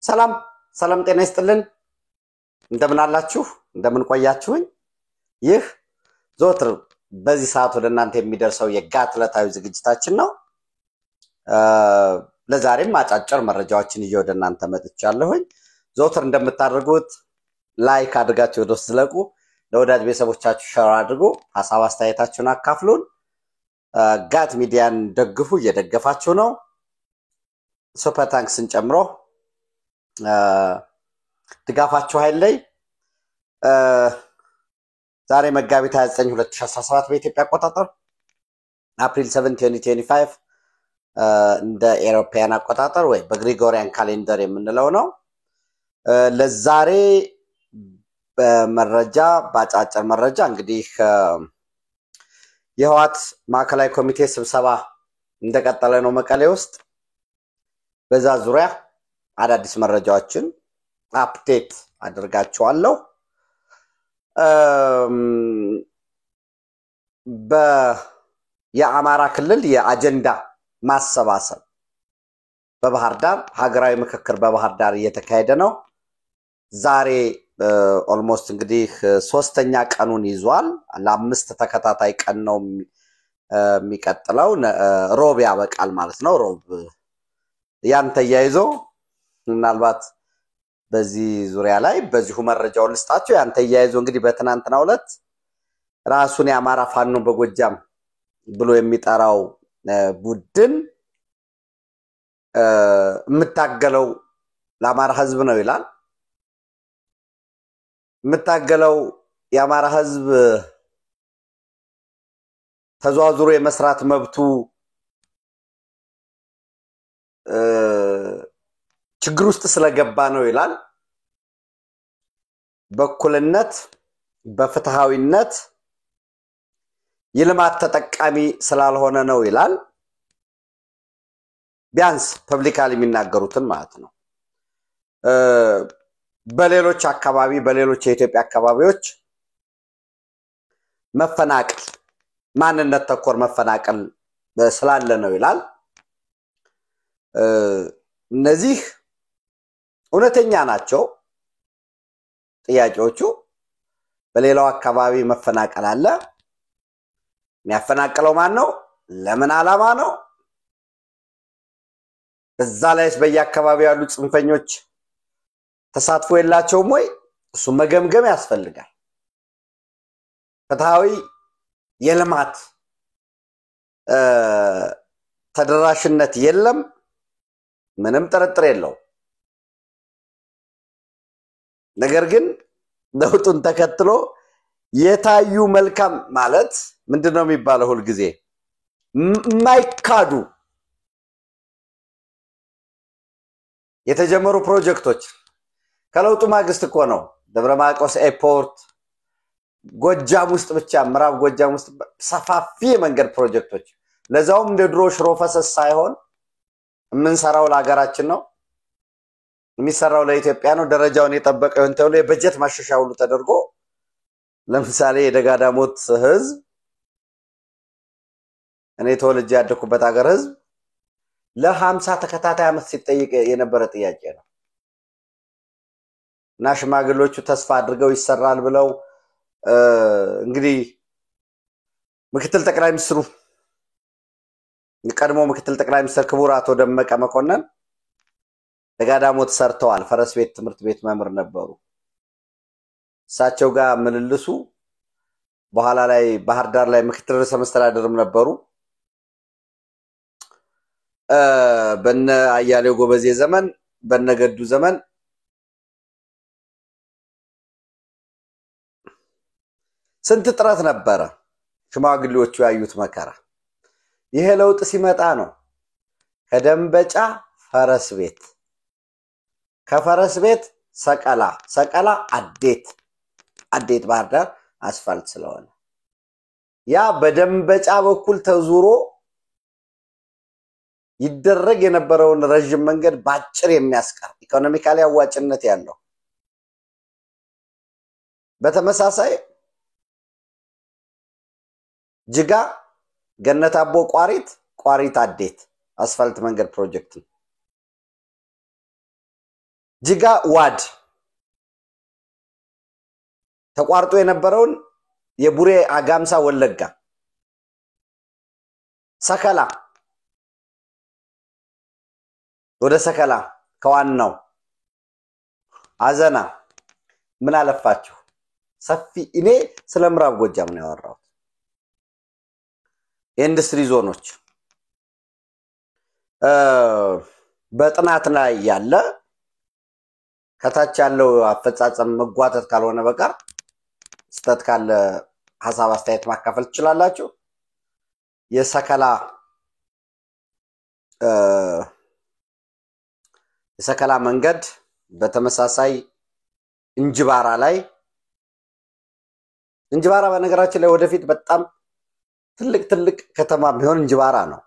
ሰላም ሰላም ጤና ይስጥልን እንደምን አላችሁ እንደምን ቆያችሁኝ ይህ ዞትር በዚህ ሰዓት ወደ እናንተ የሚደርሰው የጋት ዕለታዊ ዝግጅታችን ነው ለዛሬም አጫጭር መረጃዎችን ይዤ ወደ እናንተ መጥቻለሁኝ ዞትር እንደምታደርጉት ላይክ አድርጋችሁ ወደ ስለቁ ለወዳጅ ቤተሰቦቻችሁ ሼር አድርጉ ሐሳብ አስተያየታችሁን አካፍሉን ጋት ሚዲያን ደግፉ እየደገፋችሁ ነው ሱፐር ታንክስን ጨምሮ ድጋፋችሁ ኃይለይ ዛሬ መጋቢት 29 2017 በኢትዮጵያ አቆጣጠር አፕሪል 7 2025 እንደ ኤሮፒያን አቆጣጠር ወይ በግሪጎሪያን ካሌንደር የምንለው ነው ለዛሬ በመረጃ ባጫጭር መረጃ እንግዲህ የህዋት ማዕከላዊ ኮሚቴ ስብሰባ እንደቀጠለ ነው መቀሌ ውስጥ በዛ ዙሪያ አዳዲስ መረጃዎችን አፕዴት አድርጋችኋለሁ የአማራ ክልል የአጀንዳ ማሰባሰብ በባህር ዳር ሀገራዊ ምክክር በባህር ዳር እየተካሄደ ነው ዛሬ ኦልሞስት እንግዲህ ሶስተኛ ቀኑን ይዟል ለአምስት ተከታታይ ቀን ነው የሚቀጥለው ሮብ ያበቃል ማለት ነው ሮብ ያንተ ያይዞ ምናልባት በዚህ ዙሪያ ላይ በዚሁ መረጃው ልስጣችሁ ያንተ ያይዞ እንግዲህ በትናንትናው ዕለት ራሱን የአማራ ፋኖ በጎጃም ብሎ የሚጠራው ቡድን የምታገለው ለአማራ ህዝብ ነው ይላል የምታገለው የአማራ ህዝብ ተዟዙሮ የመስራት መብቱ ችግር ውስጥ ስለገባ ነው ይላል በኩልነት በፍትሃዊነት የልማት ተጠቃሚ ስላልሆነ ነው ይላል ቢያንስ ፐብሊካሊ የሚናገሩትን ማለት ነው በሌሎች አካባቢ በሌሎች የኢትዮጵያ አካባቢዎች መፈናቀል ማንነት ተኮር መፈናቀል ስላለ ነው ይላል እነዚህ እውነተኛ ናቸው ጥያቄዎቹ በሌላው አካባቢ መፈናቀል አለ የሚያፈናቀለው ማን ነው ለምን ዓላማ ነው በዛ ላይስ በየአካባቢው ያሉ ጽንፈኞች ተሳትፎ የላቸውም ወይ እሱ መገምገም ያስፈልጋል ፍትሃዊ የልማት ተደራሽነት የለም ምንም ጥርጥር የለው ነገር ግን ለውጡን ተከትሎ የታዩ መልካም ማለት ምንድነው የሚባለው ሁሉ ጊዜ ማይካዱ የተጀመሩ ፕሮጀክቶች ከለውጡ ማግስት እኮ ነው ደብረ ማርቆስ ኤርፖርት ጎጃም ውስጥ ብቻ ምዕራብ ጎጃም ውስጥ ሰፋፊ መንገድ ፕሮጀክቶች ለዛውም እንደ ድሮ ሽሮ ፈሰስ ሳይሆን ምንሰራው ለሀገራችን ነው የሚሰራው ለኢትዮጵያ ነው ደረጃውን የጠበቀው እንተውለ የበጀት ማሻሻያ ሁሉ ተደርጎ ለምሳሌ የደጋዳሞት ህዝብ እኔ ተወልጄ ያደኩበት ሀገር ህዝብ ለ50 ተከታታይ አመት ሲጠይቅ የነበረ ጥያቄ ነው እና ሽማግሌዎቹ ተስፋ አድርገው ይሰራል ብለው እንግዲህ ምክትል ጠቅላይ ሚኒስትሩ የቀድሞ ምክትል ጠቅላይ ሚኒስትር ክቡር አቶ ደመቀ መኮንን ደጋዳሞት ሰርተዋል ፈረስ ቤት ትምህርት ቤት መምህር ነበሩ እሳቸው ጋር ምልልሱ በኋላ ላይ ባህር ዳር ላይ ምክትል ርዕሰ መስተዳድርም ነበሩ በነ አያሌው ጎበዜ ዘመን በነገዱ ዘመን ስንት ጥረት ነበረ ሽማግሌዎቹ ያዩት መከራ ይሄ ለውጥ ሲመጣ ነው ከደንበጫ ፈረስ ቤት ከፈረስ ቤት ሰቀላ አዴት ባህር ዳር አስፋልት ስለሆነ ያ በደንበጫ በኩል ተዙሮ ይደረግ የነበረውን ረጅም መንገድ ባጭር የሚያስቀር ኢኮኖሚካሊ አዋጭነት ያለው በተመሳሳይ ጅጋ ገነት አቦ ቋሪት አዴት አስፋልት መንገድ ፕሮጀክት ጂጋ ዋድ ተቋርጦ የነበረውን የቡሬ አጋምሳ ወለጋ ሰከላ ወደ ሰከላ ከዋናው አዘና ምን አለፋችሁ ሰፊ እኔ ስለምራብ ጎጃም ነው ያወራው ኢንዱስትሪ ዞኖች በጥናት ላይ ያለ ከታች ያለው አፈጻጸም መጓተት ካልሆነ በቀር ስተት ካለ ሐሳብ አስተያየት ማካፈል ትችላላችሁ የሰከላ መንገድ በተመሳሳይ እንጅባራ በነገራችን ላይ ወደፊት በጣም ትልቅ ከተማ ቢሆን እንጅባራ ነው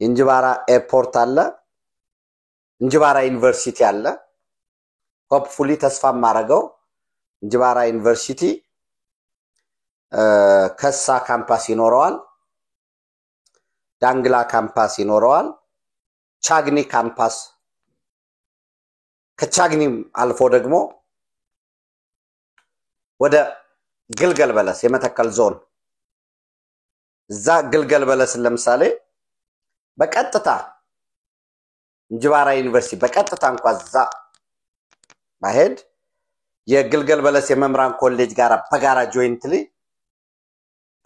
እንጅባራ ኤርፖርት አለ እንጅባራ ዩኒቨርሲቲ አለ ሆፕፉሊ ተስፋ ማረጋው እንጅባራ ዩኒቨርሲቲ ከሳ ካምፓስ ይኖረዋል ዳንግላ ካምፓስ ይኖረዋል ቻግኒ ካምፓስ ከቻግኒም አልፎ ደግሞ ወደ ግልገል በለስ የመተከል ዞን እዛ ግልገል በለስ ለምሳሌ በቀጥታ እንጅባራ ዩኒቨርሲቲ በቀጥታ እንኳን እዛ ማሄድ የግልገል በለስ የመምራን ኮሌጅ ጋር በጋራ ጆይንትሊ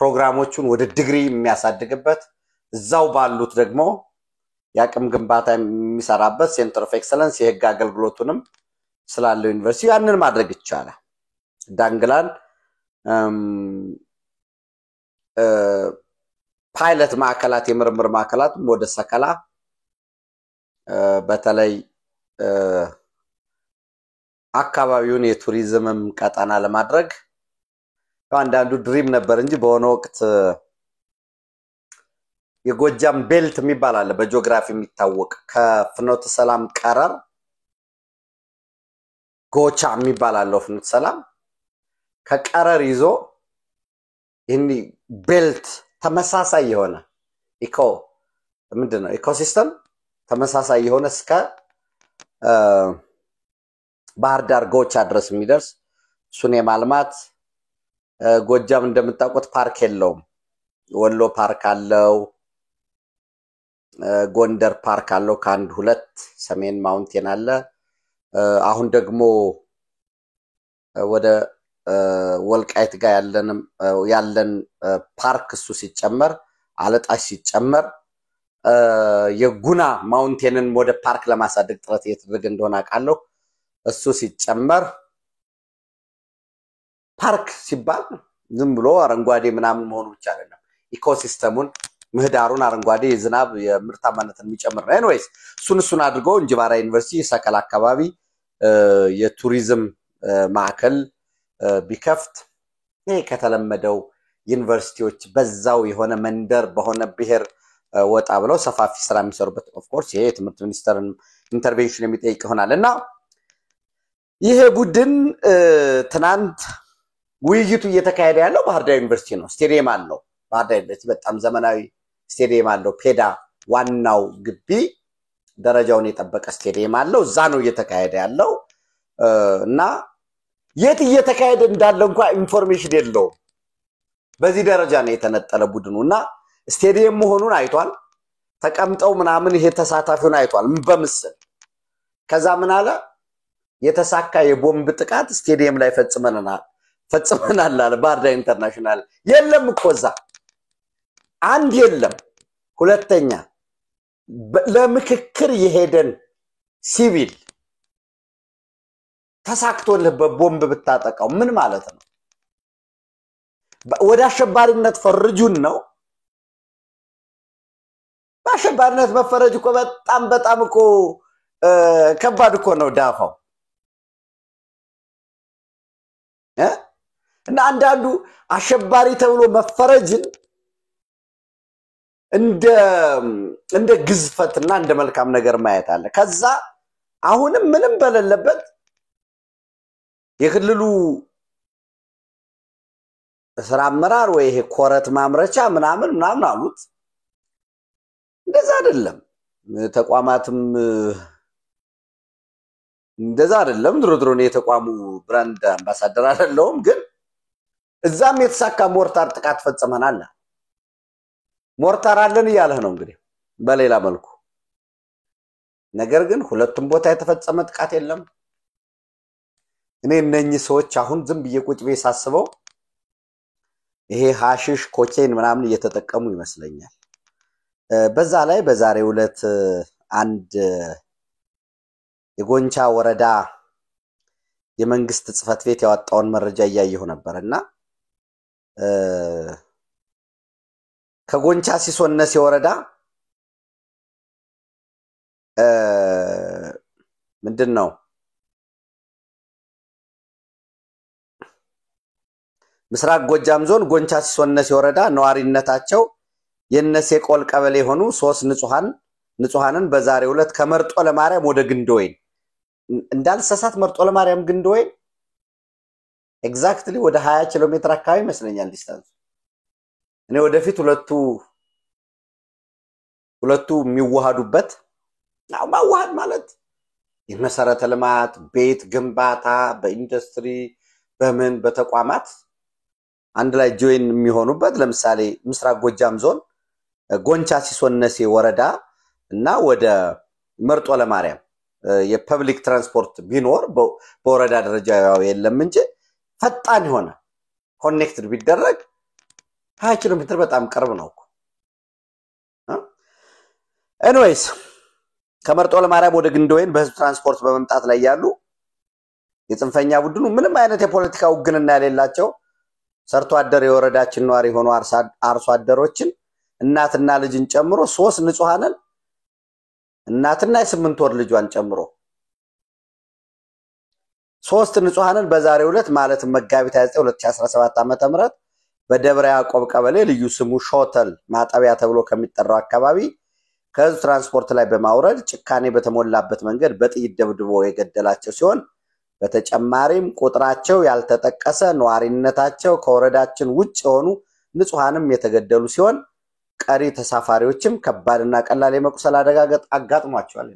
ፕሮግራሞቹን ወደ ዲግሪ የሚያሳድግበት እዛው ባሉት ደግሞ ያቅም ግንባታ የሚሰራበት ሴንተር ኦፍ ኤክሰለንስ የህግ አገልግሎቱንም ስላለው ዩኒቨርሲቲ ያንን ማድረግ ይቻላል ዳንግላን ፓይለት ማዕከላት የምርምር ማዕከላት ወደ ሰከላ በተለይ አካባቢውን የቱሪዝምም ቀጣና ለማድረግ አንዳንዱ ድሪም ነበር እንጂ በሆነ ወቅት የጎጃም ቤልት የሚባል አለ በጂኦግራፊ የሚታወቅ ከፍኖተ ሰላም ቀረር ጎቻ የሚባል አለው ፍኖተ ሰላም ከቀረር ይዞ ይሄን ቤልት ተመሳሳይ የሆነ ምንድነው ኢኮሲስተም ተመሳሳይ የሆነ እስከ ባህር ዳር ጎቻ ድረስ የሚደርስ ሱኔ ማልማት ጎጃም እንደምታውቁት ፓርክ የለውም ወሎ ፓርክ አለው ጎንደር ፓርክ አለው ካንድ ሁለት ሰሜን ማውንቴን አለ አሁን ደግሞ ወደ ወልቃይት ጋር ያለን ፓርክ እሱ ሲጨመር አለጣሽ ሲጨመር የጉና ማውንቴንን ወደ ፓርክ ለማሳደግ ጥረት እየተደረገ እንደሆነ አቃለው እሱ ሲጨመር ፓርክ ሲባል ዝም ብሎ አረንጓዴ ምናምን መሆኑ ብቻ አይደለም ኢኮሲስተሙን ምህዳሩን አረንጓዴ የዝናብ የምርታማነትን የሚጨምር ነው ኤኒዌይስ እሱን አድርጎ እንጅባራ ዩኒቨርሲቲ ሰከላ አካባቢ የቱሪዝም ማዕከል ቢከፍት ይሄ ከተለመደው ዩኒቨርሲቲዎች በዛው የሆነ መንደር በሆነ ብሔር ወጣ ብለው ሰፋፊ ስራ የሚሰሩበት ኦፍ ኮርስ ይሄ ትምህርት ሚኒስተርን ኢንተርቬንሽን የሚጠይቅ ይሆናልና ይሄ ቡድን ትናንት ውይይቱ እየተካሄደ ያለው ባህር ዳር ዩኒቨርሲቲ ነው ስቴዲየም አለው ባህር ዳር ዩኒቨርሲቲ በጣም ዘመናዊ ስቴዲየም አለው ፔዳ ዋናው ግቢ ደረጃውን የጠበቀ ስቴዲየም አለው እዛ ነው እየተካሄደ ያለው እና የት እየተካሄደ እንዳለ እንኳን ኢንፎርሜሽን የለውም በዚህ ደረጃ ነው የተነጠለ ቡድኑና ስቴዲየም መሆኑን አይቷል ተቀምጠው ምናምን ይሄ ተሳታፊውን አይቷል በምስል ከዛ ምን አለ የተሳካ የቦምብ ጥቃት ስቴዲየም ላይ ፈጽመናል አለ ባህር ዳር ኢንተርናሽናል የለም እኮ እዛ አንድ የለም ሁለተኛ ለምክክር የሄደን ሲቪል ተሳክቶልህ በቦምብ ብታጠቃው ምን ማለት ነው ወደ አሸባሪነት ፈርጁን ነው በአሸባሪነት መፈረጅ እኮ በጣም እኮ ከባድ እኮ ነው ዳፋው እና አንዳንዱ አሸባሪ ተብሎ መፈረጅን እንደ ግዝፈትና እንደ መልካም ነገር ማየት አለ ከዛ አሁንም ምንም በለለበት የክልሉ ስራ አመራር ወይ ይሄ ኮረት ማምረቻ ምናምን አሉት እንደዛ አይደለም ተቋማትም እንደዛ አይደለም ድሮ ነው የተቋሙ ብራንድ አምባሳደር አይደለም ግን እዛም የተሳካ ሞርታር ጥቃት ፈጽመናል ሞርታር አለን ይያለህ ነው እንግዲህ በሌላ መልኩ ነገር ግን ሁለቱም ቦታ የተፈጸመ ጥቃት የለም እኔ እነኚህ ሰዎች አሁን ዝም ብዬ ቁጭ ብዬ ሳስበው ይሄ ሃሺሽ ኮኬን ምናምን እየተጠቀሙ ይመስለኛል በዛ ላይ በዛሬው ዕለት አንድ የጎንቻ ወረዳ የመንግስት ጽፈት ቤት ያወጣውን መረጃ እያየሁ ነበርና ከጎንቻ ሲሶነስ የወረዳ ምንድነው ምስራቅ ጎጃም ዞን ጎንቻ ሲሶነስ የወረዳ ነዋሪነታቸው የነሴ ቆል ቀበሌ ሆኑ 3 ንጹሃንን በዛሬው ዕለት ከመርጦ ለማርያም ወደ ግንዶይን እንዳልሰሳት መርጦ ለማርያም ግንዶይን ኤግዛክትሊ ወደ 20 ኪሎ ሜትር አካባቢ መስለኛል ዲስታንስ እኔ ወደፊት ሁለቱ የሚዋሃዱበት ያው ማዋሃድ ማለት የመሰረተ ልማት ቤት ግንባታ በኢንዱስትሪ በምን በተቋማት አንድ ላይ ጆይን የሚሆኑበት ለምሳሌ ምስራቅ ጎጃም ዞን ጎንቻ ሲሶነስ ወረዳ እና ወደ መርጦ ለማርያም የፐብሊክ ትራንስፖርት ቢኖር በወረዳ ደረጃ ያው የለም እንጂ ፈጣን ሆነ ኮኔክትድ ቢደረግ 20 ኪሎ ሜትር በጣም ቅርብ ነው ኤኒዌይስ ከመርጦ ለማርያም ወደ ግንዶይን በህዝብ ትራንስፖርት በመምጣት ላይ ያሉ የጽንፈኛ ቡድኑ ምንም አይነት የፖለቲካ ውግንና ያሌላቸው ሰርቶ አደር የወረዳችን ነዋሪ ሆኖ አርሶ አደሮችን እናትና ልጅን ጨምሮ 3 ንጹሃንን እናትና የ8 ወር ልጇን ጨምሮ 3 ንጹሃንን በዛሬው ዕለት ማለት መጋቢት 29 2017 ዓ.ም በደብረ ያዕቆብ ቀበሌ ልዩ ስሙ ሾተል ማጠቢያ ተብሎ ከሚጠራው አካባቢ ከህዝብ ትራንስፖርት ላይ በማውረድ ጭካኔ በተሞላበት መንገድ በጥይት ደብድቦ የገደላቸው ሲሆን በተጨማሪም ቁጥራቸው ያልተጠቀሰ ነዋሪነታቸው ከወረዳችን ውጭ የሆኑ ንጹሃንም የተገደሉ ሲሆን ቀሪ ተሳፋሪዎችም ከባድና ቀላል የመቁሰል አደጋ አጋጥሟቸዋል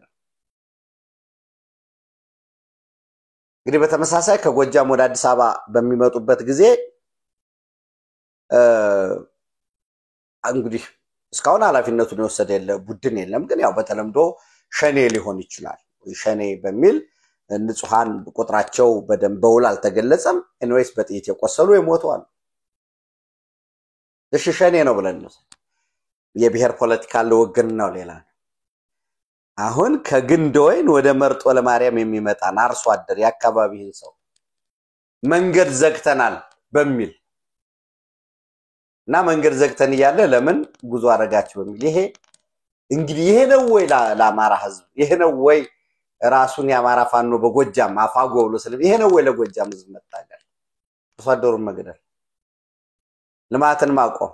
እንግዲህ በተመሳሳይ ከጎጃም ወደ አዲስ አበባ በሚመጡበት ጊዜ እንግዲህ እስካሁን ኃላፊነቱን የወሰደ ቡድን የለም ግን ያው በተለምዶ ሸኔ ሊሆን ይችላል ሸኔ በሚል ንጹሃን ቁጥራቸው በደንበውል አልተገለጸም ኤንዌይስ በጥይት የቆሰሉ የሞተዋል እሺ ሸኔ ነው ብለን ነው የብሔር ፖለቲካ ለወገን ነው ሌላ አሁን ከግንዶይን ወደ መርጦ ለማርያም የሚመጣን አርሶ አደር ያካባቢን ሰው መንገድ ዘግተናል በሚል እና መንገድ ዘግተን ይያለ ለምን ጉዞ አረጋችሁ በሚል ይሄ እንግዲህ ይሄ ነው ወይ ለአማራ ህዝብ ይሄ ነው ወይ ራሱን ያማራ ፋኖ በጎጃም አፋጎ ብሎ ስለ ይሄ ነው ወይ ለጎጃም ህዝብ መታገል ተፈደሩን መገደል ልማትን ማቆም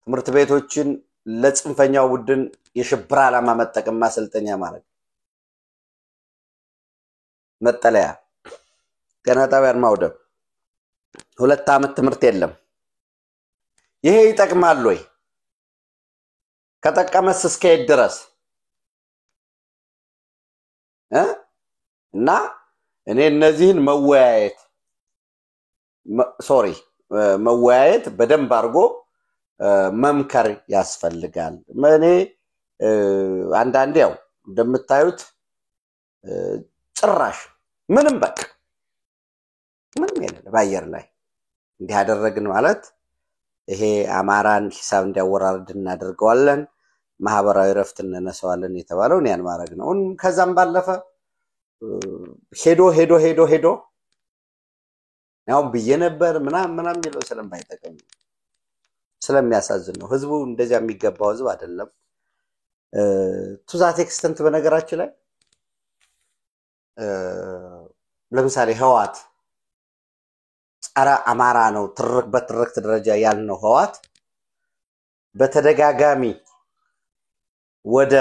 ትምርት ቤቶችን ለጽንፈኛው ቡድን የሽብር ዓላማ መጠቀም ማሰልጠኛ ማለት መጠለያ ገና ጣቢያን ማውደም 2 አመት ትምርት የለም ይሄ ይጠቅማል ወይ ከተቀመስ እስከ ድረስ እና እኔ እነዚህን መወያየት በደንብ አርጎ መምከር ያስፈልጋል እኔ አንዳንዴ ያው እንደምታዩት ጭራሽ ምንም በቃ ምንም የለም ባየር ላይ እንዲህ ያደረግን ማለት ይሄ አማራን ሂሳብ እንዲያወራርድ እናደርገዋለን ማህበራዊ ረፍት እንነሳዋለን የተባለው ያን ማረግ ነው ከዛም ባለፈ ሄዶ ያው በየነበር ምናምን ይለው ስለማይጠቀም ስለሚያሳዝን ነው ህዝቡ እንደዚያ የሚገባው ህዝብ አይደለም ቱዛት ኤክስተንት በነገራችን ላይ ለምሳሌ ህዋት ጸረ አማራ ነው በትርክት ደረጃ ያልነው ህዋት በተደጋጋሚ ወደ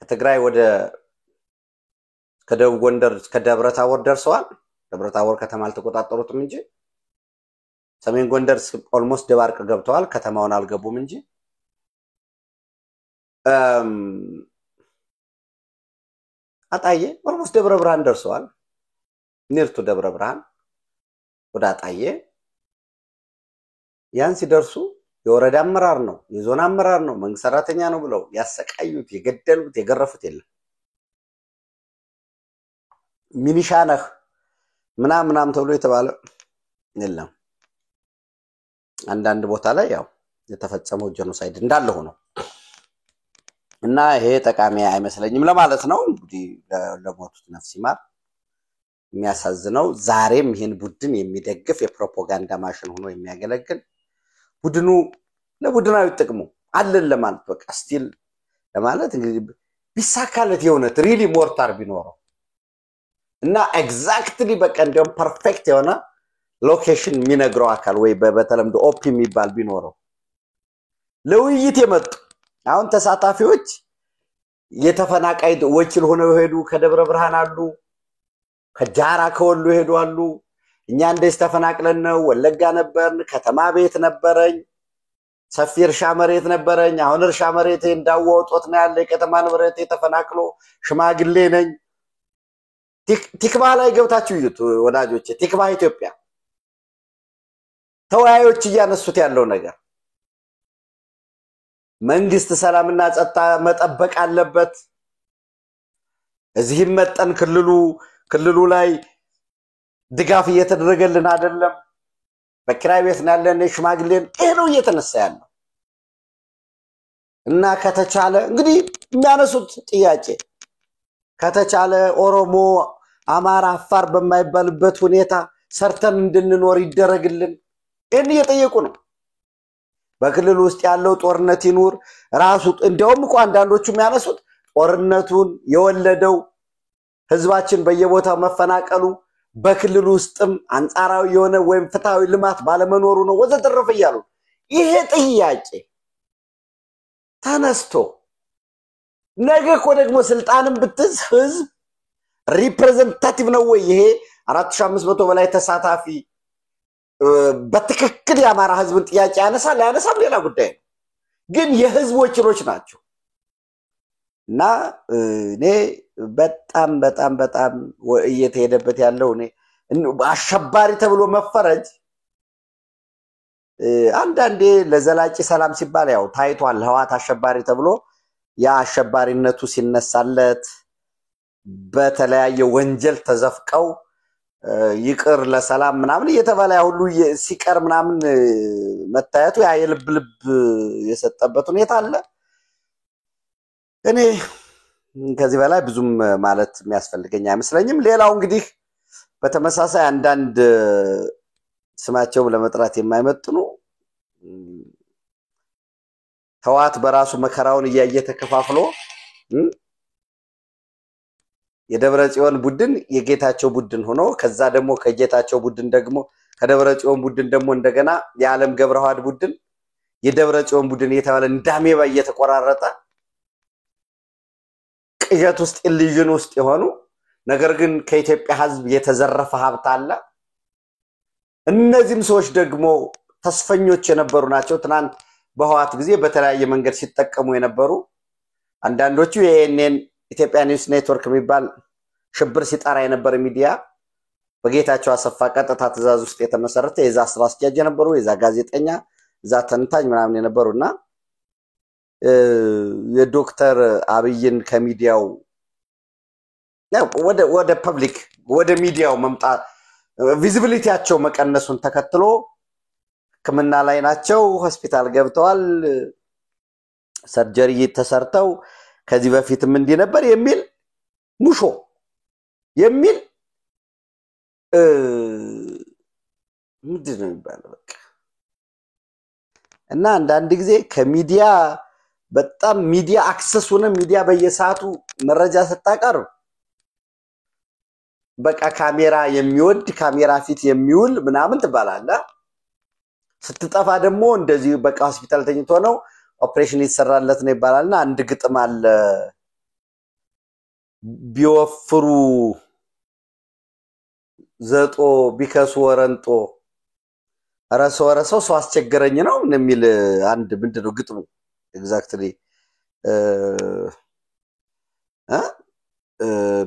ከትግራይ ወደ ከደቡብ ጎንደር ከደብረታቦር ደርሰዋል ደብረታቦር ከተማ አልተቆጣጠሩትም እንጂ ሰሜን ጎንደር ኦልሞስት ደባርቅ ገብተዋል ከተማውን አልገቡም እንጂ አጣዬ ኦልሞስት ደብረ ብርሃን ደርሰዋል ኒርቱ ደብረ ብርሃን ወደ አጣዬ ያን ሲደርሱ የወረዳ አመራር ነው የዞን አመራር ነው መንግስት ሰራተኛ ነው ብለው ያሰቃዩት የገደሉት የገረፉት የለም ሚኒሻ ነህ ምናምን ተብሎ የተባለ የለም አንዳንድ ቦታ ላይ ያው የተፈጸመው ጄኖሳይድ እንዳለ ሆኖ እና ይሄ ጠቃሚ አይመስለኝም ለማለት ነው እንግዲህ ለሞቱት ነፍስ ይማር የሚያሳዝነው ዛሬም ይሄን ቡድን የሚደግፍ የፕሮፓጋንዳ ማሽን ሆኖ የሚያገለግል ቡድኑ ለቡድናዊ ጥቅሙ አለን ለማለት በቃ ስቲል ለማለት እንግዲህ ቢሳካለት የሆነት ሪሊ ሞርታር ቢኖረው እና ኤግዛክትሊ በቃ እንደውም ፐርፌክት የሆነ ሎኬሽን የሚነግረው አካል ወይ በተለምዶ ኦፒ የሚባል ቢኖረው ለውይይት የመጡ አሁን ተሳታፊዎች የተፈናቃይ ወኪል ሆነው ሄዱ ከደብረ ብርሃን አሉ ከጃራ ከወሎ ሄዱ አሉ እኛ እንደስ ተፈናቅለን ነው ወለጋ ነበርን ከተማ ቤት ነበረኝ ሰፊ እርሻ መሬት ነበረኝ አሁን እርሻ መሬት እንዳወጡት ነው ያለ ከተማ ንብረት ተፈናቅሎ ሽማግሌ ነኝ ቲክባ ላይ ገብታችሁ ይዩት ወዳጆቼ ቲክባ ኢትዮጵያ ተወያዮች እያነሱት ያለው ነገር መንግስት ሰላምና ጸጥታ መጠበቅ አለበት እዚህም መጠን ክልሉ ላይ ድጋፍ እየተደረገልን አይደለም በክራይ ቤት ነው ያለን ሽማግሌን ይሄ ነው እየተነሳ ያለው እና ከተቻለ እንግዲህ የሚያነሱት ጥያቄ ከተቻለ ኦሮሞ አማራ አፋር በማይባልበት ሁኔታ ሰርተን እንድንኖር ይደረግልን እን እየጠየቁ ነው በክልሉ ውስጥ ያለው ጦርነት ይኑር ራሱ እንደውም እኮ አንዳንዶቹ የሚያነሱት ጦርነቱን የወለደው ህዝባችን በየቦታው መፈናቀሉ በክልሉ ውስጥም አንጻራዊ የሆነ ወይም ፍታዊ ልማት ባለመኖሩ ነው ወዘተረፈ ይያሉ ይሄ ጥያቄ ተነስቶ ነገ እኮ ደግሞ ስልጣንን ብትዝ ህዝብ ሪፕሬዘንታቲቭ ነው ወይ ይሄ 4500 በላይ ተሳታፊ በትክክል ያማራ ህዝብን ጥያቄ ያነሳል ሌላ ጉዳይ ግን የህዝብ ወኪሎች ናቸው እና እኔ በጣም እየተሄደበት ያለው እኔ አሸባሪ ተብሎ መፈረጅ አንዳንዴ ለዘላቂ ሰላም ሲባል ያው ታይቷል ህዋት አሸባሪ ተብሎ ያ አሸባሪነቱ ሲነሳለት በተለያየ ወንጀል ተዘፍቀው ይቅር ለሰላም ምናምን እየተባለ ሁሉ ሲቀር ምናምን መታየቱ ያ የልብ የሰጠበት ሁኔታ አለ እኔ ከዚህ በላይ ብዙም ማለት የሚያስፈልገኝ አይመስለኝም ሌላው እንግዲህ በተመሳሳይ አንዳንድ ስማቸው ለመጥራት የማይመጥኑ ህዋት በራሱ መከራውን እያየ ተከፋፍሎ የደብረ ጽዮን ቡድን የጌታቸው ቡድን ሆኖ ከዛ ደግሞ ከጌታቸው ቡድን ደግሞ ከደብረ ጽዮን ቡድን ደግሞ እንደገና የዓለም ገብረዋድ ቡድን የደብረ ጽዮን ቡድን የተባለ እንዳሜባ እየተቆራረጠ ቅዠት ውስጥ ኢሉዥን ውስጥ የሆኑ ነገር ግን ከኢትዮጵያ ህዝብ የተዘረፈ ሀብት አለ እነዚህም ሰዎች ደግሞ ተስፈኞች የነበሩ ናቸው ትናንት በህዋት ጊዜ በተለያየ መንገድ ሲጠቀሙ የነበሩ አንዳንዶቹ የኤንኤን ኢትዮጵያ ኒውስ ኔትወርክ የሚባል ሽብር ሲጣራ የነበረ ሚዲያ በጌታቸው አሰፋ ቀጥታ ትዕዛዝ ውስጥ የተመሰረተ የዛ ስራ አስኪያጅ የነበሩ የዛ ጋዜጠኛ እዛ ተንታኝ ምናምን የነበሩና የዶክተር አብይን ከሚዲያው ወደ ፐብሊክ ወደ ሚዲያው መምጣት ቪዚቢሊቲያቸው መቀነሱን ተከትሎ ከመና ላይ ናቸው ሆስፒታል ገብተዋል ሰርጀሪ ተሰርተው ከዚህ በፊትም እንዲ ነበር የሚል ሙሾ የሚል ምንድነው ይባላል በቃ እና አንዳንድ ጊዜ ከሚዲያ በጣም ሚዲያ አክሰስ ሆነ ሚዲያ በየሰዓቱ መረጃ ሰጣቀርብ በቃ ካሜራ የሚወድ ካሜራ ፊት የሚውል ምናምን ተባላላ ስትጠፋ ደግሞ እንደዚህ በቃ ሆስፒታል ተኝቶ ነው ኦፕሬሽን ይሰራለት ነው ይባላልና አንድ ግጥም አለ ቢወፍሩ ዘጦ ቢከሱ ወረንጦ አራሶ ሰው አስቸገረኝ ነው የሚል አንድ ምንድነው ግጥሙ ኤግዛክትሊ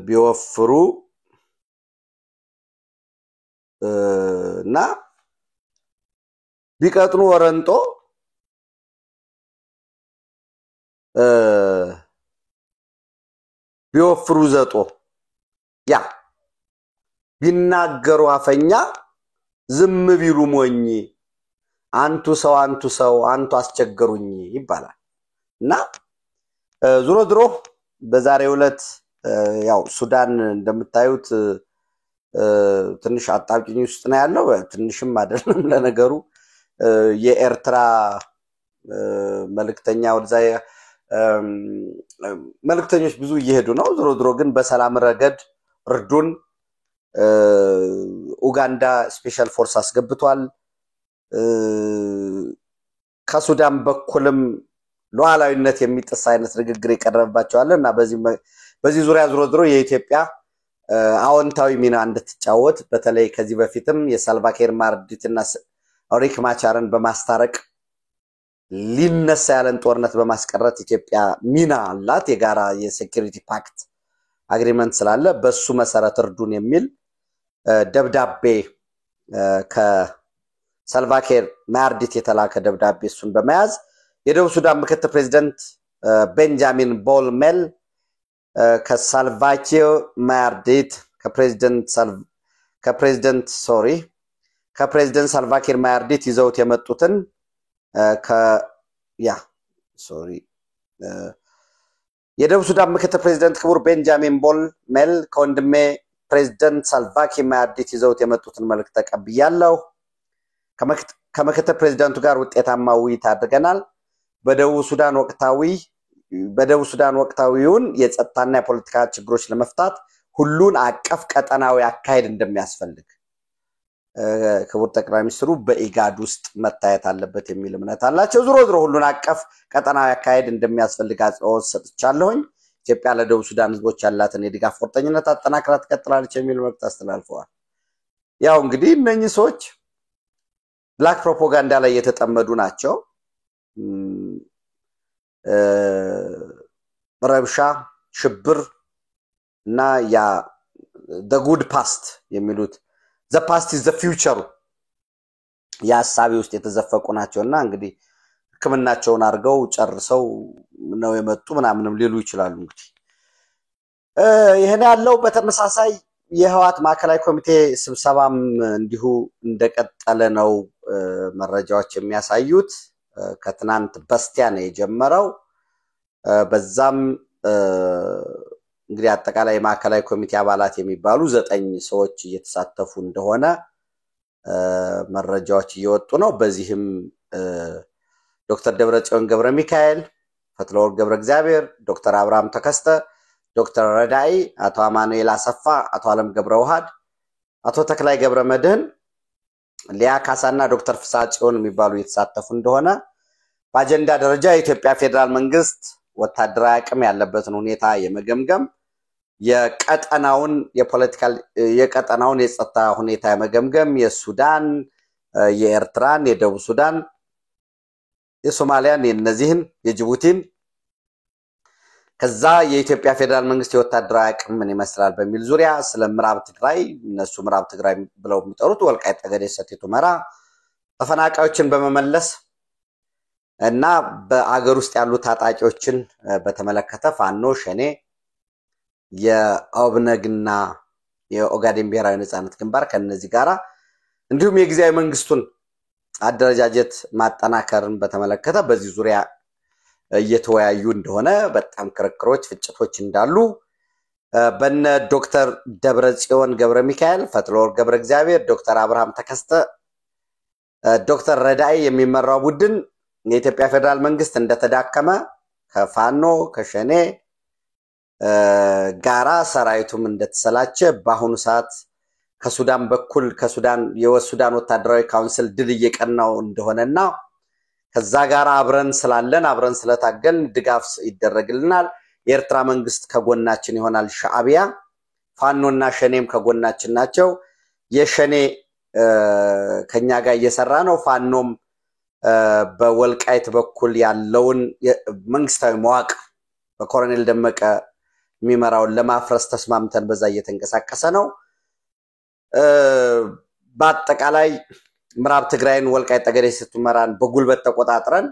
ቢወፍሩ እና ቢቀጥኑ ወረንጦ ቢወፍሩ ዘጦ ያ ቢናገሩ አፈኛ ዝም ቢሉ ሞኝ አንቱ ሰው አንቱ አስቸገሩኝ ይባላል እና ዙሮ ድሮ በዛሬው ዕለት ያው ሱዳን እንደምታዩት ትንሽ አጣብቂኝ ውስጥ ነው ያለው ትንሽም አይደለም ለነገሩ የኤርትራ መልክተኛ ወደዛ መልክተኞች ብዙ እየሄዱ ነው ዙሮ ድሮ ግን በሰላም ረገድ እርዱን ኡጋንዳ ስፔሻል ፎርስ አስገብቷል ከሱዳን በኩልም ሉዓላዊነት የሚጥስ አይነት ንግግር ይቀርብባቸዋልና በዚህ ዙሪያ ዙሮ ድሮ የኢትዮጵያ አዎንታዊ ሚና እንድትጫወት በተለይ ከዚህ በፊትም የሳልቫኪር ማርዲትና ሪክ ማቻርን በማስታረቅ ሊነሳ ያለን ጦርነት በማስቀረት ኢትዮጵያ ሚና አላት የጋራ የሴኩሪቲ ፓክት አግሪመንት ስላለ በሱ መሰረት እርዱን የሚል ደብዳቤ ከሳልቫኪር ማርዲት የተላከ ደብዳቤ እሱን በመያዝ የደቡብ ሱዳን ምክትል ፕሬዝዳንት ቤንጃሚን ቦልሜል ከሳልቫኪር ማርዲት ከፕሬዝዳንት ሳልቫኪር ማርዲት ይዘውት የመጡትን የደቡብ ሱዳን ምክትል ፕሬዝዳንት ክቡር ቤንጃሚን ቦልሜል ከወንድሜ ፕሬዝዳንት ሳልቫኪር ማርዲት ይዘውት የመጡትን መልእክት ተቀብያለሁ ከምክትል ፕሬዝዳንቱ ጋር ውጤታማ ውይይት አድርገናል በደቡብ ሱዳን ወቅታዊውን የጸጥታና የፖለቲካ ችግሮች ለመፍታት ሁሉን አቀፍ ቀጠናዊ አካሄድ እንደሚያስፈልግ ክቡር ጠቅላይ ሚኒስትሩ በኢጋድ ውስጥ መታየት አለበት የሚል እምነት አላቸው ዙሮ ድሮ ሁሉን አቀፍ ቀጠናዊ አካሄድ እንደሚያስፈልግ አጽንኦት ሰጥቻለሁኝ ኢትዮጵያ ለደቡብ ሱዳን ህዝቦች ያላትን የድጋፍ ቁርጠኝነት አጠናክራ ትቀጥላለች የሚል መልእክት አስተላልፈዋል ያው እንግዲህ እነኚህ ሰዎች ብላክ ፕሮፓጋንዳ ላይ የተጠመዱ ናቸው ረብሻ ሽብር እና ያ the good past የሚሉት the past is the future ያሳቢ ውስጥ የተዘፈቁ ናቸውና እንግዲህ ህክምናቸውን አርገው ጨርሰው ነው የመጡ ምናምንም ሊሉ ይችላሉ እንግዲህ ይሄን ያለው በተመሳሳይ የህዋት ማዕከላዊ ኮሚቴ ስብሰባም እንዲሁ እንደቀጠለ ነው መረጃዎች የሚያሳዩት ከትናንት በስቲያ ነው የጀመረው በዛም እንግዲህ አጠቃላይ ማዕከላዊ ኮሚቴ አባላት የሚባሉ 9 ሰዎች እየተሳተፉ እንደሆነ መረጃዎች እየወጡ ነው በዚህም ዶክተር ደብረጽዮን ገብረ ሚካኤል ፈትለወርቅ ገብረ እግዚአብሔር ዶክተር አብርሃም ተከስተ ዶክተር ረዳይ አቶ አማኑኤል አሰፋ አቶ አለም ገብረ ወሃድ አቶ ተክላይ ገብረ መድህን ሊያ ካሳና ዶክተር ፍሳ ጽዮን የሚባሉ እየተሳተፉ እንደሆነ በአጀንዳ ደረጃ የኢትዮጵያ ፌደራል መንግስት ወታደራዊ አቅም ያለበትን ሁኔታ የመገምገም የቀጠናውን የጸጥታ ሁኔታ የመገምገም የሱዳን የኤርትራን የደቡብ ሱዳን የሶማሊያን የነዚህን የጅቡቲን ከዛ የኢትዮጵያ ፌደራል መንግስት የወታደራዊ አቅም ምን ይመስላል በሚል ዙሪያ ስለ ምዕራብ ትግራይ እነሱ ምዕራብ ትግራይ ብለው የሚጠሩት ወልቃይት ጠገዴ ሰቲት ሁመራ ተፈናቃዮችን በመመለስ እና በአገር ውስጥ ያሉ ታጣቂዎችን በተመለከተ ፋኖ ሸኔ የኦብነግና የኦጋዴን ብሔራዊ ነጻነት ግንባር ከነዚህ ጋራ እንዲሁም የጊዜያዊ መንግስቱን አደረጃጀት ማጠናከርን በተመለከተ በዚህ ዙሪያ እየተወያዩ እንደሆነ በጣም ክርክሮች ፍጭቶች እንዳሉ በነ ዶክተር ደብረጽዮን ገብረ ሚካኤል ፈትለወርቅ ገብረ እግዚአብሔር ዶክተር አብርሃም ተከስተ ዶክተር ረዳይ የሚመራው ቡድን የኢትዮጵያ ፌደራል መንግስት እንደተዳከመ ከፋኖ ከሸኔ ጋራ ሰራዊቱም እንደተሰላቸ በአሁኑ ሰዓት ከሱዳን በኩል የሱዳን ወታደራዊ ካውንስል ድል እየቀናው እንደሆነና ከዛ ጋራ አብረን ስለታገልን ድጋፍ ይደረግልናል የኤርትራ መንግስት ከጎናችን ይሆናል ሻዕቢያ ፋኖና ሸኔም ከጎናችን ናቸው የሸኔ ከኛ ጋር እየሰራ ነው ፋኖም በወልቃይት በኩል ያለውን መንግስታዊ መዋቅር በኮሎኔል ደመቀ የሚመራውን ለማፍረስ ተስማምተን በዛ እየተንቀሳቀሰ ነው በአጠቃላይ ምዕራብ ትግራይን ወልቃይት ጠገዴ ስትመራን በጉልበት ተቆጣጥረን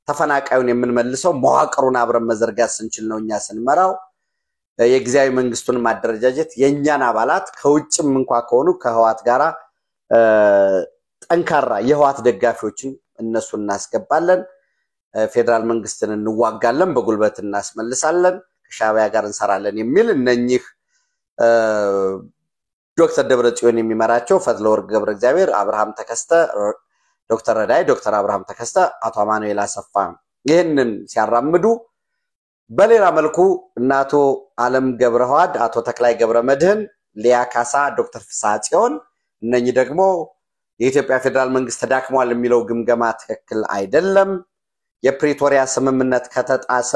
ተፈናቃዩን የምንመልሰው መዋቅሩን አብረን መዘርጋት ስንችል ነው እኛ ስንመራው የጊዜያዊ መንግስቱን ማደረጃጀት የኛን አባላት ከውጭም እንኳን ከሆኑ ከህዋት ጋራ ጠንካራ የህዋት ደጋፊዎችን እነሱ እናስገባለን ፌደራል መንግስትን እንዋጋለን በጉልበት እናስመልሳለን ከሻዕቢያ ጋር እንሰራለን የሚል እነኚህ ዶክተር ደብረጽዮን የሚመራቸው ፈትለወርቅ ገብረ እግዚአብሔር አብርሃም ተከስተ ዶክተር ረዳይ ዶክተር አብርሃም ተከስተ አቶ አማኑኤል አሰፋ ይሄንን ሲያራምዱ በሌላ መልኩ እናቶ ዓለም ገብረዋድ አቶ ተክላይ ገብረ መድህን ሊያ ካሳ ዶክተር ፍስሐ ጽዮን እነኚህ ደግሞ የኢትዮጵያ ፌደራል መንግስት ተዳክሟል የሚለው ግምገማ ትክክል አይደለም የፕሪቶሪያ ስምምነት ከተጣሰ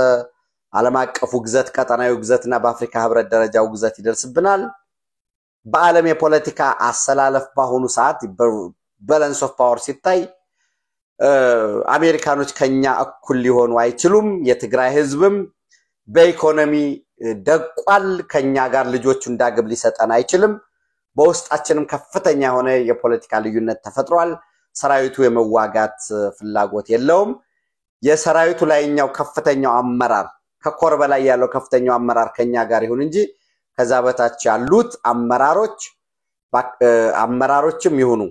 ዓለም አቀፉ ግዘት ቀጠናዊ ግዘትና በአፍሪካ ህብረት ደረጃው ግዘት ይደርስብናል በዓለም የፖለቲካ አሰላለፍ ባሁኑ ሰዓት ባላንስ ኦፍ ፓወር ሲታይ አሜሪካኖች ከኛ እኩል ሊሆኑ አይችሉም የትግራይ ህዝብም በኢኮኖሚ ደቋል ከኛ ጋር ልጆቹ እንዳግብ ሊሰጠን አይችልም በውስጣችንም ከፍተኛ ሆነ የፖለቲካ ልዩነት ተፈጥሯል ሰራዊቱ የመዋጋት ፍላጎት የለውም የሰራዊቱ ላይኛው ከፍተኛው አመራር ከኮር በላይ ያለው ከፍተኛው አመራር ከኛ ጋር ይሁን እንጂ ከዛ በታች ያሉት አመራሮችም ይሁኑ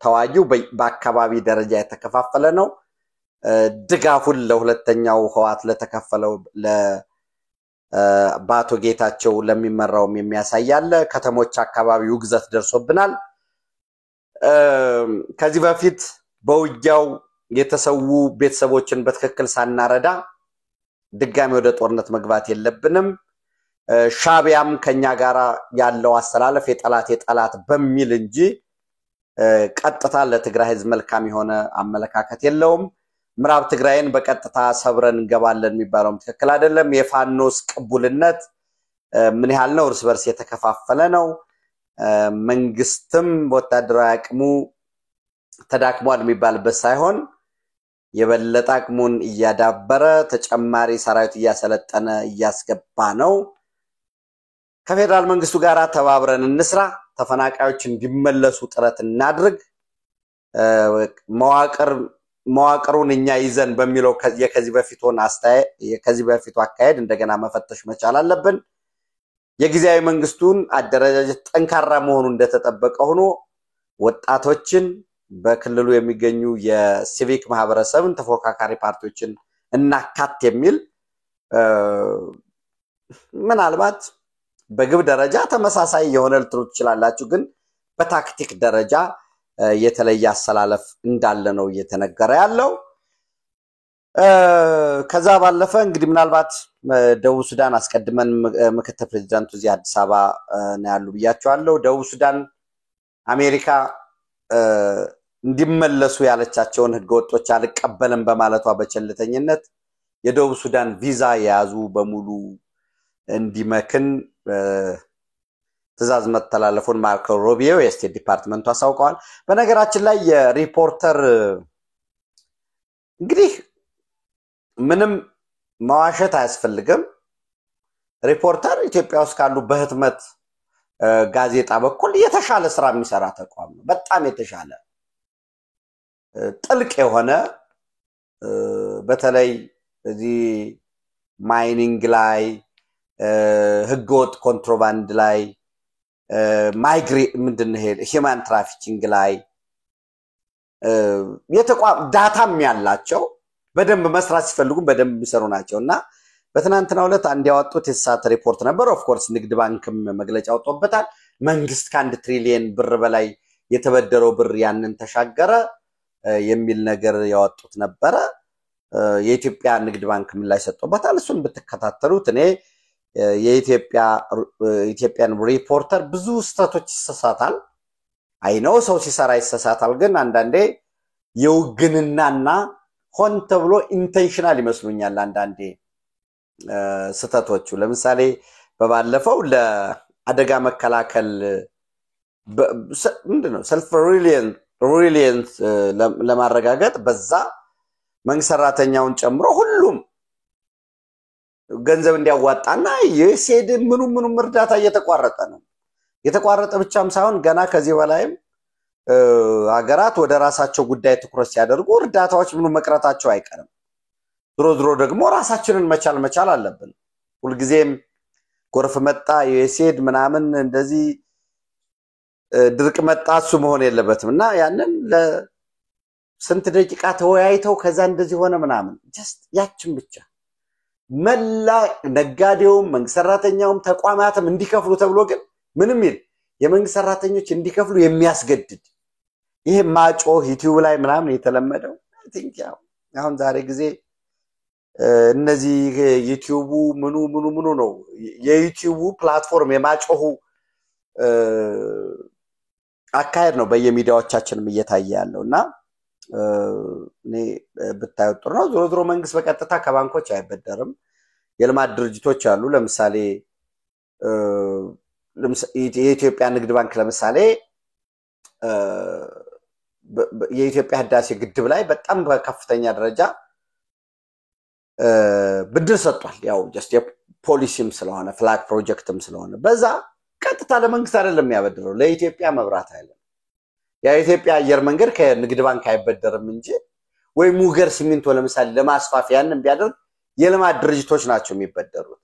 ተዋጊው በአካባቢ ደረጃ የተከፋፈለ ነው ድጋፉን ለሁለተኛው ህዋት ለተከፈለው ለባቶ ጌታቸው ለሚመራውም የሚያሳያለ ከተሞች አካባቢው ግዘት ደርሶብናል ከዚህ በፊት በውጊያው የተሰው ቤተሰቦችን በትክክል ሳናረዳ ድጋሚ ወደ ጦርነት መግባት የለብንም ሻዕቢያም ከኛ ጋራ ያለው አስተላለፍ የጠላት በሚል እንጂ ቀጥታ ለትግራይ ህዝብ መልካም የሆነ አመለካከት የለውም ምዕራብ ትግራይን በቀጥታ ሰብረን እንገባለን የሚባለው ትክክል አይደለም የፋኖስ ቅቡልነት ምን ያህል ነው እርስ በርስ የተከፋፈለ ነው መንግስትም ወታደራዊ አቅሙ ተዳክሟል የሚባልበት ሳይሆን የበለጠ አቅሙን እያዳበረ ተጨማሪ ሰራዊት እያሰለጠነ እያስገባ ነው ከፌደራል መንግስቱ ጋር ተባብረን እንስራ ተፈናቃዮች እንዲመለሱ ጥረት እናድርግ መዋቅሩን እኛ ይዘን በሚለው የከዚህ በፊቱን የከዚህ በፊቱ አካሄድ እንደገና መፈተሽ መቻል አለብን የጊዜያዊ መንግስቱን አደረጃጀት ጠንካራ መሆኑ እንደተጠበቀ ሆኖ ወጣቶችን በክልሉ የሚገኙ የሲቪክ ማህበረሰብን ተፎካካሪ ፓርቲዎችን እናካት የሚል ምናልባት በግብ ደረጃ ተመሳሳይ የሆነ ልትሩት ይችላልላችሁ ግን በታክቲክ ደረጃ የተለየ አሰላለፍ እንዳለ ነው እየተነገረ ያለው ከዛ ባለፈ እንግዲህ ምናልባት ደቡብ ሱዳን አስቀድመን ምክትል ፕሬዝዳንቱ እዚህ አዲስ አበባ ነው ያሉ ብያቸዋለሁ ደቡብ ሱዳን አሜሪካ እንዲመለሱ ያለቻቸውን ህገወጦች አልቀበልም በማለቷ በቸልተኝነት የደቡብ ሱዳን ቪዛ የያዙ በሙሉ እንዲመክን ትዛዝ መተላለፉን ማርኮ ሩቢዮ የስቴት ዲፓርትመንቱ አሳውቀዋል በነገራችን ላይ የሪፖርተር እንግዲህ ምንም ማዋሸት አያስፈልግም ሪፖርተር ኢትዮጵያ ውስጥ ካሉ በህትመት ጋዜጣ በኩል የተሻለ ስራ የሚሰራ ተቋም ነው በጣም የተሻለ ጥልቅ የሆነ በተለይ እዚህ ማይኒንግ ላይ ህገወጥ ኮንትሮባንድ ላይ ምንድነው ሂማን ትራፊኪንግ ላይ የተቋም ዳታም ያላቸው በደንብ መስራት ሲፈልጉ በደንብ የሚሰሩ ናቸውና በትናንትናው ዕለት አንድ ያወጡት የሳት ሪፖርት ነበር ኦፍ ኮርስ ንግድ ባንክም መግለጫ አውጥቶበታል መንግስት ከ1 ትሪሊየን ብር በላይ የተበደረው ብር ያንን ተሻገረ የሚል ነገር ያወጡት ነበር የኢትዮጵያ ንግድ ባንክ ምላሽ ሰጥቶበታል እሱን በተከታተሉት እኔ የኢትዮጵያን ሪፖርተር ብዙ ስተቶች ይሰሳታል አይነው ሰው ሲሰራ ይሰሳታል ግን አንዳንዴ የውግንናና ሆን ተብሎ ኢንቴንሽናል ይመስሉኛል አንዳንዴ ስተቶቹ ለምሳሌ በባለፈው ለአደጋ መከላከል ምንድነው ሰልፍ ሪሊየንስ ለማረጋገጥ በዛ መንግስት ሰራተኛውን ጨምሮ ሁሉም ገንዘብ እንዲያዋጣና የሴድ ምኑም እርዳታ እየተቋረጠ ነው የተቋረጠ ብቻም ሳይሆን ገና ከዚህ በላይም አገራት ወደ ራሳቸው ጉዳይ ትኩረት ሲያደርጉ እርዳታዎች ምኑ መቅረታቸው አይቀርም ድሮ ደግሞ ራሳችንን መቻል አለብን ሁልጊዜም ጎርፍ መጣ የሴድ ምናምን እንደዚህ ድርቅ መጣ እሱ መሆን የለበትምና ያንን ለስንት ደቂቃ ተወያይተው ከዛ እንደዚህ ሆነ ምናምን just ያችን ብቻ መላ ነጋዴውም መንግስት ሰራተኛውም ተቋማትም እንዲከፍሉ ተብሎ ግን ምንም ይል የመንግስት ሰራተኞች እንዲከፍሉ የሚያስገድድ ይሄ ማጮ ዩቲዩብ ላይ ምናምን የተለመደው I think ያው አሁን ዛሬ ጊዜ እነዚህ ዩቲዩቡ ምኑ ነው የዩቲዩቡ ፕላትፎርም የማጮሁ አካሄድ ነው በየሚዲያዎቻችንም እየታየ ያለውና እኔ ብታዩት ጥሩ ነው ዞሮ መንግስት በቀጥታ ከባንኮች አይበደርም የልማት ድርጅቶች አሉ ለምሳሌ የኢትዮጵያ ንግድ ባንክ ለምሳሌ የኢትዮጵያ ህዳሴ ግድብ ላይ በጣም በከፍተኛ ደረጃ ብድር ሰጥቷል ያው just የፖሊሲም ስለሆነ ፍላግ ፕሮጀክትም ስለሆነ በዛ ቀጥታ ለመንግስት አይደለም ያበድረው ለኢትዮጵያ መብራት አይደለም የኢትዮጵያ አየር መንገድ ከንግድ ባንክ አይበደርም እንጂ ወይ ሙገር ሲሚንቶ ለምሳሌ ለማስፋፊያንም ቢያደርግ የልማት ድርጅቶች ናቸው የሚበደሩት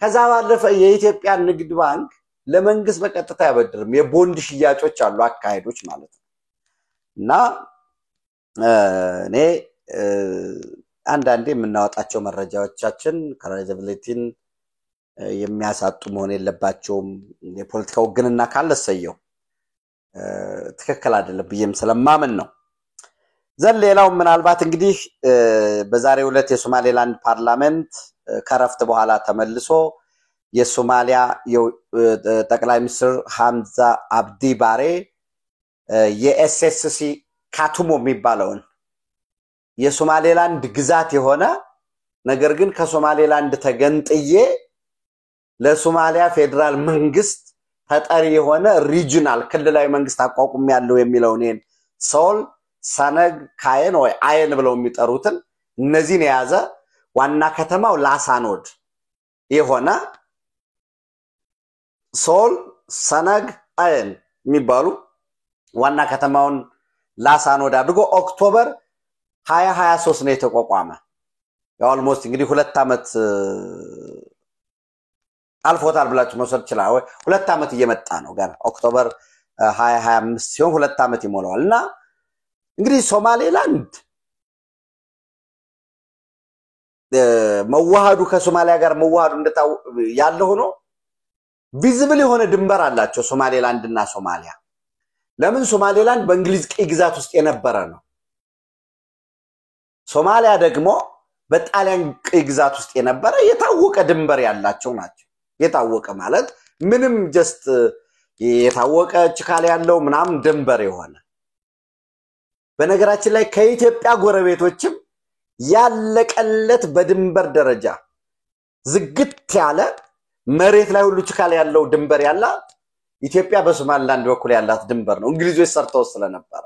ከዛ ባለፈ የኢትዮጵያ ንግድ ባንክ ለመንግስት በቀጥታ ያበድርም የቦንድ ሽያጮች አሉ አካሄዶች ማለት ነው እና እኔ አንዳንዴ የምናወጣቸው መረጃዎቻችን ክሬዲቢሊቲን የሚያሳጡ መሆን የለባቸውም የፖለቲካው ግንና ካለሰየው ትክክል አይደለም ብዬም ስለማመን ነው ሌላው ምናልባት እንግዲህ በዛሬው ዕለት የሶማሌላንድ ፓርላመንት ከረፍት በኋላ ተመልሶ የሶማሊያ ጠቅላይ ሚኒስትር ሐምዛ አብዲ ባሬ የኤስኤስሲ ካቱሞ የሚባለውን የሶማሌላንድ ግዛት የሆነ ነገር ግን ከሶማሌላንድ ተገንጥዬ ለሶማሊያ ፌደራል መንግስት ተጠሪ የሆነ ሪጂናል ክልላዊ መንግስት አቋቁም ያለው የሚለው ነን ሶል ሰነግ ካየን ወይ አይን ብለው የሚጠሩትን እነዚህን የያዘ ዋና ከተማው ላሳኖድ የሆነ ሶል ሰነግ አይን የሚባሉ ዋና ከተማውን ላሳኖድ አድርጎ ኦክቶበር 2023 ነው የተቋቋመ ያው ኦልሞስት እንግዲህ 2 አመት አልፎታል ብላችሁ መውሰድ ይችላል 2 አመት እየመጣ ነው ገና ኦክቶበር 2025 ሲሆን 2 አመት ይሞላዋልና እንግዲህ ሶማሌላንድ መዋሃዱ ከሶማሊያ ጋር መዋሃዱ እንደታው ያለ ሆኖ ቪዚብል የሆነ ድንበር አላቸው ሶማሌላንድ እና ሶማሊያ ለምን ሶማሌላንድ በእንግሊዝ ቅኝ ግዛት ውስጥ የነበረ ነው ሶማሊያ ደግሞ በጣሊያን ቅኝ ግዛት ውስጥ የነበረ የታወቀ ድንበር ያላቸው ናቸው የታወቀ ማለት ምንም just የታወቀ ችካል ያለው ምናምን ድንበር የሆነ በነገራችን ላይ ከኢትዮጵያ ጎረቤቶችም ያለቀለት በድንበር ደረጃ ዝግት ያለ መሬት ላይ ሁሉ ችካል ያለው ድንበር ያላት ኢትዮጵያ በሶማሌላንድ በኩል ያላት ድንበር ነው እንግሊዞች ሰርተው ስለነበረ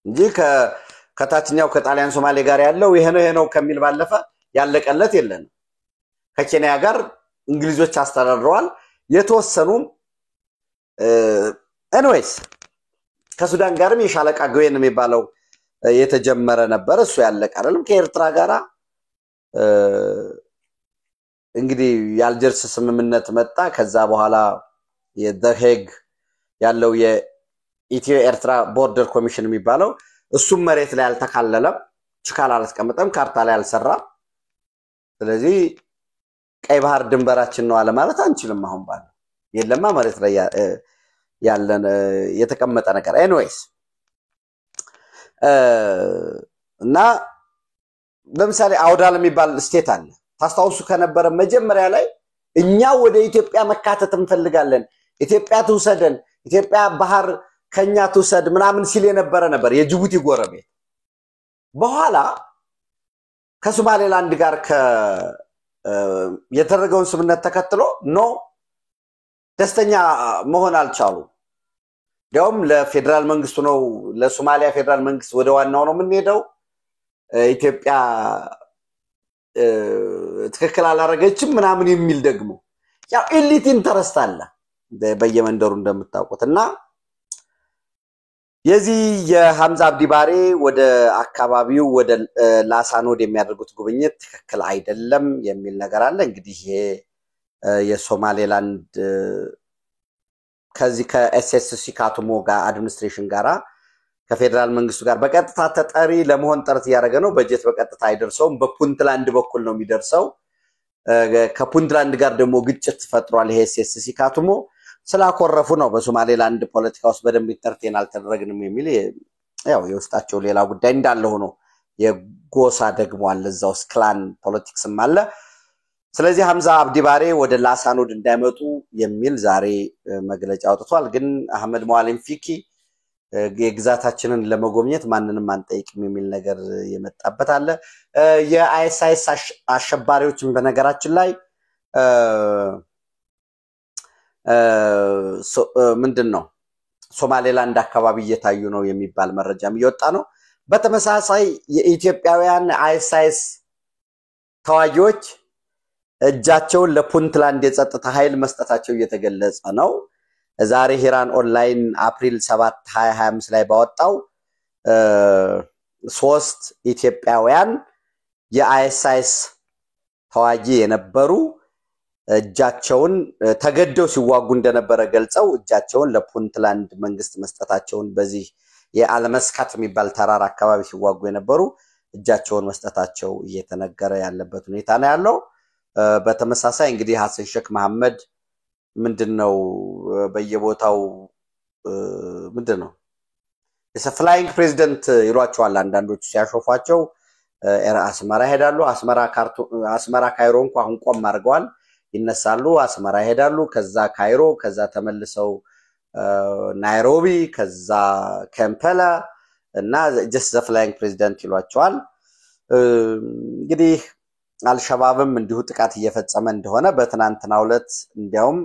እንጂ ከታችኛው ከጣሊያን ሶማሌ ጋር ያለው ይሄ ነው ከሚል ባለፈ ያለቀለት የለም ከኬንያ ጋር እንግሊዞች አስተዳድረዋል የተወሰኑም anyways ከሱዳን ጋርም የሻለቃ ግዌን የሚባለው የተጀመረ ነበር እሱ ያለቀ አይደለም ከኤርትራ ጋራ እንግዲህ የአልጀርስ ስምምነት መጣ ከዛ በኋላ የደሄግ ያለው የኢትዮ ኤርትራ ቦርደር ኮሚሽን የሚባለው እሱም መሬት ላይ አልተካለለም ችካል አላስቀመጠም ካርታ ላይ አልሰራም ስለዚህ ቀይ ባህር ድንበራችን ነው አለ ማለት አንችልም አሁን ባለ የለማ መሬት ላይ ያለን የተቀመጠ ነገር anyways እና ለምሳሌ አውዳል የሚባል ስቴት አለ ታስታውሱ ከነበረ መጀመሪያ ላይ እኛ ወደ ኢትዮጵያ መካተት እንፈልጋለን ኢትዮጵያ ትውሰደን ኢትዮጵያ ባህር ከኛ ትውሰድ ምናምን ሲል የነበረ ነበር የጅቡቲ ጎረቤት በኋላ ከሶማሌላንድ ጋር የተደረገውን ስምምነት ተከትሎ ኖ ደስተኛ መሆን አልቻሉ ያውም ለፌደራል መንግስቱ ነው ለሶማሊያ ፌደራል መንግስት ወደ ዋናው ነው የምንሄደው ኢትዮጵያ ትክክል አላረገችም ምናምን የሚል ደግሞ ያው ኤሊት ኢንተረስት አለ በየመንደሩ እንደምታውቁትና የዚህ የሐምዛ አብዲ ባሬ ወደ አካባቢው ወደ ላሳኖድ የሚያደርጉት ጉብኝት ትክክል አይደለም የሚል ነገር አለ እንግዲህ የሶማሌላንድ ከዚህ ከኤስኤስሲ ካቱሞ ጋር አድሚኒስትሬሽን ጋራ ከፌደራል መንግስቱ ጋር በቀጥታ ተጠሪ ለመሆን ጥረት ያደረገ ነው በጀት በቀጥታ አይደርሰውም በፑንትላንድ በኩል ነው የሚደርሰው ከፑንትላንድ ጋር ደግሞ ግጭት ፈጥሯል ይሄ ኤስኤስሲ ካቱሞ ስላኮረፉ ነው በሶማሌላንድ ፖለቲካ ውስጥ በደንብ ኢንተርቴን አልተደረግንም የሚል ያው የውስጣቸው ሌላ ጉዳይ እንዳለ ሆኖ የጎሳ ደግሞ አለ እዛው ክላን ፖለቲክስም አለ ስለዚህ ሐምዛ አብዲ ባሬ ወደ ላሳኖድ እንዳይመጡ የሚል ዛሬ መግለጫ አውጥቷል ግን አህመድ ሙአሊም ፊኪ የግዛታችንን ለመጎብኘት ማንንም አንጠይቅም የሚል ነገር የመጣበት አለ የአይኤስአይኤስ አሸባሪዎችን በነገራችን ላይ ምንድነው ሶማሌላንድ አካባቢ እየታዩ ነው የሚባል መረጃም እየወጣ ነው በተመሳሳይ የኢትዮጵያውያን አይኤስአይኤስ ተዋጊዎች እጃቸውን ለፑንትላንድ የጸጥታ ኃይል መስጠታቸው እየተገለጸ ነው ዛሬ ሂራን ኦንላይን አፕሪል 7 2025 ላይ ባወጣው 3 ኢትዮጵያውያን የአይኤስአይኤስ ተዋጊ የነበሩ እጃቸውን ተገደው ሲዋጉ እንደነበረ ገልጸው እጃቸውን ለፑንትላንድ መንግስት መስጠታቸውን በዚህ የአልመስካት የሚባል ተራራ አካባቢ ሲዋጉ የነበሩ እጃቸውን መስጠታቸው እየተነገረ ያለበት ሁኔታ ነው ያለው በተመሳሳይ እንግዲህ ሐሰን ሼክ መሐመድ ምንድነው በየቦታው ምንድነው የፍላይንግ ፕሬዚደንት ይሏቸዋል አንዳንዶቹ ሲያሾፋቸው አስመራ ሄዳሉ አስመራ ካይሮ እንኳን ቆም አድርገዋል ይነሳሉ አስመራ ሄዳሉ ከዛ ካይሮ ከዛ ተመልሰው ናይሮቢ ከዛ ካምፓላ እና ጀስት ፍላይንግ ፕሬዚደንት ይሏቸዋል እንግዲህ አልሸባብም እንዲሁ ጥቃት እየፈጸመ እንደሆነ በትናንትናው ዕለት እንዲያውም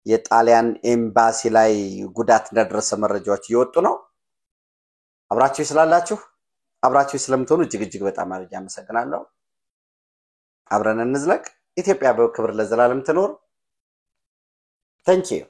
የጣሊያን ኤምባሲ ላይ ጉዳት እንደደረሰ መረጃዎች እየወጡ ነው አብራችሁ ስላላችሁ አብራችሁ ስለምትሆኑ እጅግ በጣም አድርጌ አመሰግናለሁ አብረን እንዝለቅ ኢትዮጵያ በክብር ለዘላለም ትኖር Thank you